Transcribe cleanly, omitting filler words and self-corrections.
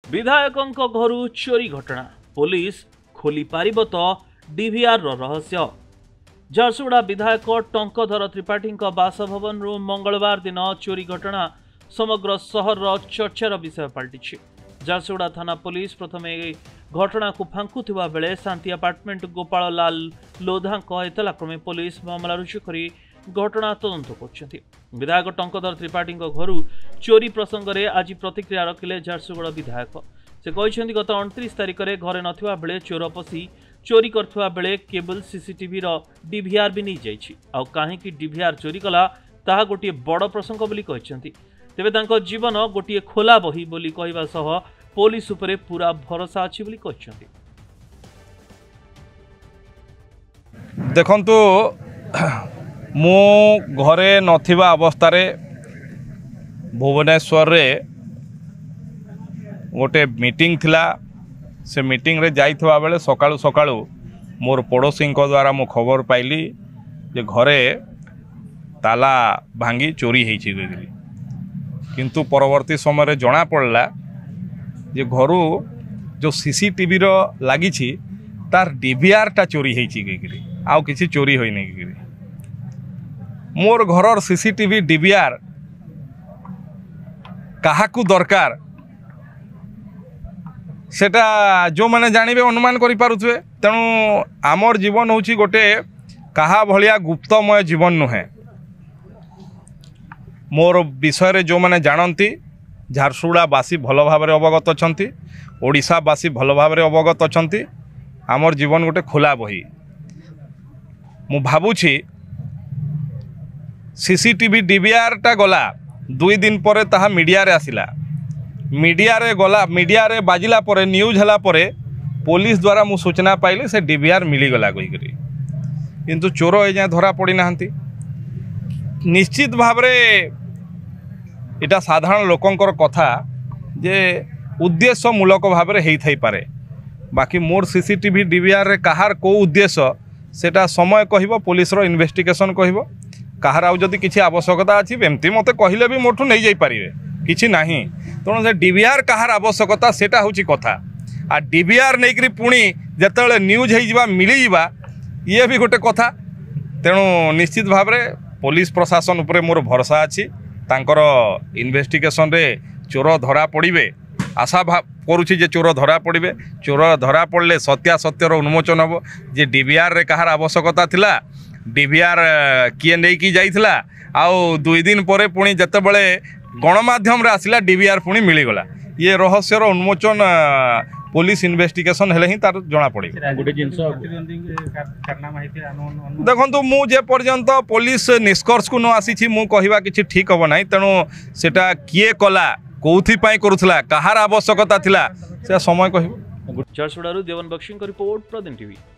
विधायकों घरू चोरी घटना पुलिस खोली पारिब तो डीवीआर रहस्य। झारसुगुड़ा विधायक टंकधर त्रिपाठी बासभवन मंगलवार दिन चोरी घटना समग्र सहर चर्चार विषय पलटि। झारसुगुड़ा थाना पुलिस प्रथम घटना को फांकुवा बेले शांति अपार्टमेंट गोपाल लाल लोधा एतला क्रमे पुलिस मामला रुजु कर घटना तदंत कर। विधायक टंकधर त्रिपाठी घर चोरी प्रसंग में आज प्रतिक्रिया रखिले झारसुगुड़ा विधायक। से कहते गत 29 तारिख में घरे नथिबा बेले चोर पशि चोरी करथुवा बेले केबल सीसीटीवी डीवीआर भी नहीं जाइछि। आउ काहेकि डीवीआर चोरी कला ताहा गोटे बड़ प्रसंग बोली कहते। तेबे तांको जीवन गोटे खोला बही बोली कहवा सह पुलिस उपरे पूरा भरोसा अछि बोली कहते। देखंतु मु घरे नथिबा अवस्था रे भुवनेश्वर रे गोटे मीटिंग थिला। से मीटिंग रे जाइथवा बेले सकाळु सकाळु मोर पड़ोसी द्वारा मु खबर पाइली जे घरे ताला भांगी चोरी हेछि। किंतु परवर्ती समय रे जना पड़ला जे घरू जो सीसीटीवी रो लागी छी तार डीवीआर टा चोरी हेछि। आउ किसी चोरी होई नै। मोर घरर सीसीटीवी डीवीआर काहाकू दरकार सेटा जो माने जानिबे अनुमान करि पारुथवे। तेणु आमर जीवन होछि गोटे काहा भलिया गुप्तमय जीवन नुहे। मोर विषय रे जो माने जानती झारसुगुड़ा बासी भल भाव में अवगत अछंती, ओडिशा बासी भल भाव में अवगत अछंती। आमर जीवन गोटे खोला बही। मु भाबुछि सीसीटीवी डीवीआर टा गला 2 दिन पर ताहा मीडिया रे आसिला। मीडिया रे गला, मीडिया रे बाजिला परे, न्यूज हला परे पुलिस द्वारा मु सूचना पाइले से डीवीआर मिली गला कहि करी। किंतु चोर ए जाय धरा पड़ी नाहंती। निश्चित भाव रे इटा साधारण लोकंकर कथा जे उद्देश्य मूलक भाव रे हेई थाई पारे। बाकी मोर सीसीटीवी डीवीआर रे कहार को उद्देश्य सेटा समय कहिबो, पुलिस रो इन्वेस्टिगेशन कहिबो। कहार आउ जदि किछि आवश्यकता अछि एमती मते कहिले भी मोठू नहीं जाई पारिबे, किछि नाही। तेणु से डीवीआर कहार आवश्यकता सेटा होछि कथा। आ डीवीआर नेकरी पुणी जेतेबेले न्यूज हेई जिबा मिली जिबा ये भी गोटे कथा। तेणु निश्चित भाव रे पुलिस प्रशासन उपरे मोर भरोसा अछि। तांकर इन्वेस्टिगेशन रे चोर धरा पड़िबे, आशा करुछि जे चोर धरा पड़िबे। चोर धरा पड़ले सत्यासत्यर उन्मोचन हबो जे डीवीआर रे कहार आवश्यकता थिला, डीवीआर किए नहीं की जाइथिला। आउ 2 दिन पर पुणी जेतेबेले गणमाध्यम रे आसिला डीवीआर पुणी मिलीगला। ये रहस्यर उन्मोचन पुलिस इन्वेस्टिगेशन हेले ही तार जना पड़ी। देखो मु जे पर्यंत पुलिस निष्कर्ष को न आसी मु कहवा किछि ठीक हम ना। तेणु सेटा किए कला, कौथि पई करूथला, कहार आवश्यकता थिला से समय कहबो। झारसुगुड़ा देवन बख्शी रिपोर्ट प्रदीप टीवी।